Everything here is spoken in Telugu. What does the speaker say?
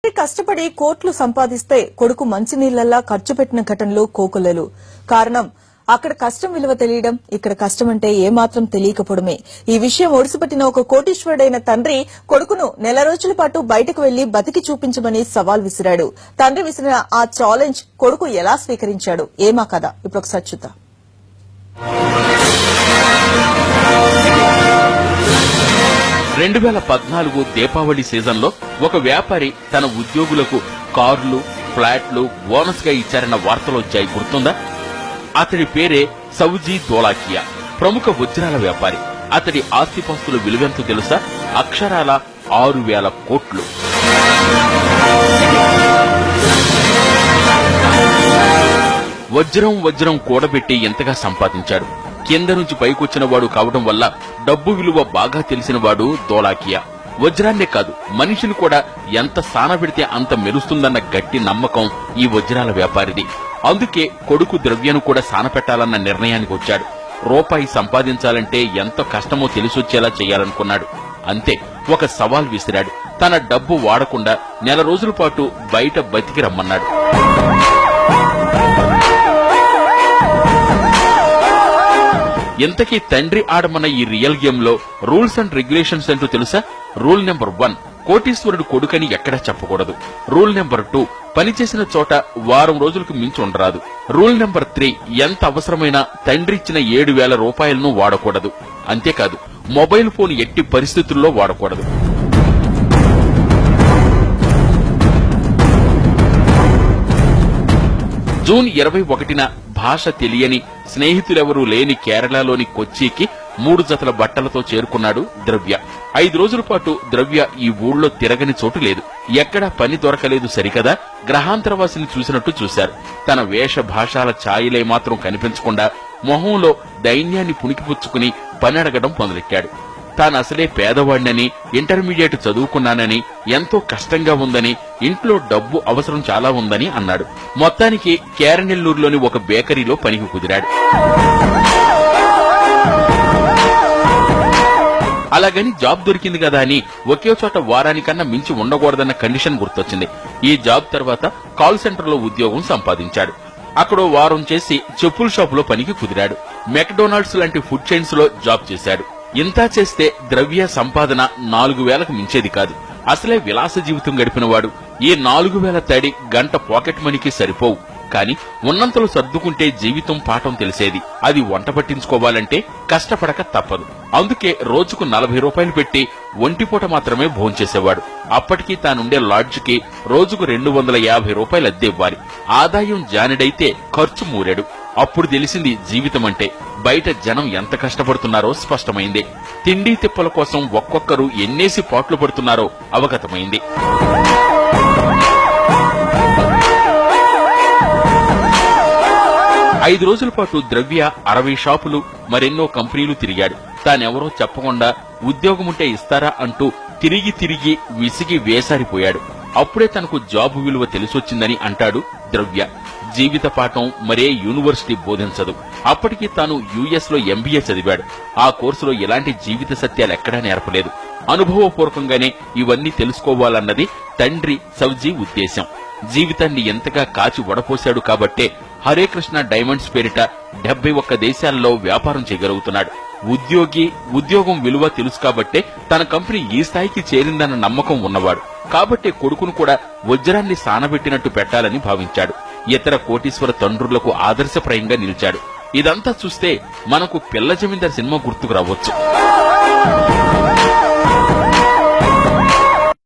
కష్టపడి కోట్లు సంపాదిస్తే కొడుకు మంచినీళ్లలా ఖర్చు పెట్టిన ఘటనలు కోకొల్లలు. కారణం అక్కడ కష్టం విలువ తెలియడం, ఇక్కడ కష్టం అంటే ఏమాత్రం తెలియకపోవడమే. ఈ విషయం ఒడిసిపట్టిన ఒక కోటీశ్వరుడైన తండ్రి కొడుకును నెల రోజుల పాటు బయటకు వెళ్లి బతికి చూపించమని సవాల్ విసిరాడు. తండ్రి విసిరిన ఆ ఛాలెంజ్ కొడుకు ఎలా స్వీకరించాడు? ఏమా కథ ఇప్పుడు ఒకసారి చూద్దాం. 2014 దీపావళి సీజన్లో ఒక వ్యాపారి తన ఉద్యోగులకు కార్లు, ఫ్లాట్లు బోనస్ గా ఇచ్చారన్న వార్తలొచ్చాయి, గుర్తుందా? అతడి పేరే సౌజీ ధోలాకియా. ప్రముఖ వజ్రాల వ్యాపారి. అతడి ఆస్తిపాస్తుల విలువెంతో తెలుసా? అక్షరాల 6,000 కోట్లు. వజ్రం కూడబెట్టి ఎంతగా సంపాదించాడు. కింద నుంచి పైకొచ్చిన వాడు కావడం వల్ల డబ్బు విలువ బాగా తెలిసిన వాడు ధోలాకియా. వజ్రాన్నే కాదు, మనిషిని కూడా ఎంత సానబెడితే అంత మెరుస్తుందన్న గట్టి నమ్మకం ఈ వజ్రాల వ్యాపారిది. అందుకే కొడుకు ద్రవ్యను కూడా సానపెట్టాలన్న నిర్ణయానికి వచ్చాడు. రూపాయి సంపాదించాలంటే ఎంత కష్టమో తెలిసొచ్చేలా చేయాలనుకున్నాడు. అంతే, ఒక సవాల్ విసిరాడు. తన డబ్బు వాడకుండా నెల రోజుల పాటు బయట బతికి రమ్మన్నాడు. ఇంతకీ తండ్రి ఆడమన్న ఈ రియల్ గేమ్ లో రూల్స్ అండ్ రెగ్యులేషన్స్ ఏంటో తెలుసా? రూల్ నెంబర్ 1, కోటీశ్వరుడు కొడుకని ఎక్కడా చెప్పకూడదు. రూల్ నెంబర్ 2, పనిచేసిన చోట వారం రోజులకు మించి ఉండరాదు. రూల్ నెంబర్ 3, ఎంత అవసరమైనా తండ్రి ఇచ్చిన 7,000 రూపాయలను వాడకూడదు. అంతేకాదు, మొబైల్ ఫోన్ ఎట్టి పరిస్థితుల్లో వాడకూడదు. జూన్ 21న భాష తెలియని, స్నేహితులెవరూ లేని కేరళలోని కొచ్చికి 3 జతల బట్టలతో చేరుకున్నాడు ద్రవ్య. 5 రోజుల పాటు ద్రవ్య ఈ ఊళ్ళో తిరగని చోటు లేదు. ఎక్కడా పని దొరకలేదు సరికదా, గ్రహాంతరవాసిని చూసినట్టు చూశారు. తన వేష భాషాల ఛాయలే మాత్రం కనిపించకుండా మొహంలో దైన్యాన్ని పుణికిపుచ్చుకుని పని అడగడం మొదలెట్టాడు. తానసలే పేదవాడినని, ఇంటర్మీడియట్ చదువుకున్నానని, ఎంతో కష్టంగా ఉందని, ఇంట్లో డబ్బు అవసరం చాలా ఉందని అన్నాడు. మొత్తానికి కేరనెల్లూరులోని ఒక బేకరీలో పనికి కుదిరాడు. అలాగని జాబ్ దొరికింది కదా అని ఒకే చోట వారానికన్నా మించి ఉండకూడదన్న కండిషన్ గుర్తొచ్చింది. ఈ జాబ్ తర్వాత కాల్ సెంటర్ లో ఉద్యోగం సంపాదించాడు. అక్కడో వారం చేసి చెప్పుల షాపులో పనికి కుదిరాడు. మెక్డొనాల్డ్స్ లాంటి ఫుడ్ చైన్స్ లో జాబ్ చేశాడు. ఇంతా చేస్తే ద్రవ్య సంపాదన 4,000కు మించేది కాదు. అసలే విలాస జీవితం గడిపినవాడు. ఈ 4,000 తడి గంట పాకెట్ మనీకి సరిపోవు. కాని ఉన్నంతలో సర్దుకుంటే జీవితం పాఠం తెలిసేది. అది వంట పట్టించుకోవాలంటే కష్టపడక తప్పదు. అందుకే రోజుకు 40 రూపాయలు పెట్టి ఒంటిపూట మాత్రమే భోంచేసేవాడు. అప్పటికీ తానుండే లాడ్జికి రోజుకు 250 రూపాయలు అద్దె ఇవ్వాలి. ఆదాయం జానెడైతే ఖర్చు మూరెడు. అప్పుడు తెలిసింది జీవితం అంటే. బయట జనం ఎంత కష్టపడుతున్నారో స్పష్టమైంది. తిండి తిప్పల కోసం ఒక్కొక్కరు ఎన్నేసి పాట్లు పడుతున్నారో అవగతమైంది. ఐదు రోజుల పాటు ద్రవ్య 60 షాపులు, మరెన్నో కంపెనీలు తిరిగాడు. తానెవరో చెప్పకుండా ఉద్యోగముంటే ఇస్తారా అంటూ తిరిగి విసిగి వేసారిపోయాడు. అప్పుడే తనకు జాబ్ విలువ తెలిసొచ్చిందని అంటాడు ద్రవ్య. జీవిత పాఠం మరే యూనివర్సిటీ బోధించదు. అప్పటికి తాను యుఎస్ లో ఎంబీఏ చదివాడు. ఆ కోర్సులో ఎలాంటి జీవిత సత్యాలెక్కడా నేర్పలేదు. అనుభవపూర్వకంగానే ఇవన్నీ తెలుసుకోవాలన్నది తండ్రి సౌజీ ఉద్దేశం. జీవితాన్ని ఎంతగా కాచి వడపోశాడు కాబట్టే హరే కృష్ణ డైమండ్స్ పేరిట 71 దేశాల్లో వ్యాపారం చేయగలుగుతున్నాడు. ఉద్యోగం విలువ తెలుసు కాబట్టే తన కంపెనీ ఈ స్థాయికి చేరిందన్న నమ్మకం ఉన్నవాడు. కాబట్టే కొడుకును కూడా వజ్రాన్ని సానబెట్టినట్టు పెట్టాలని భావించాడు. ఇతర కోటీశ్వర తండ్రులకు ఆదర్శప్రాయంగా నిలిచాడు. ఇదంతా చూస్తే మనకు పిల్ల జమీందార్ సినిమా గుర్తుకు రావచ్చు.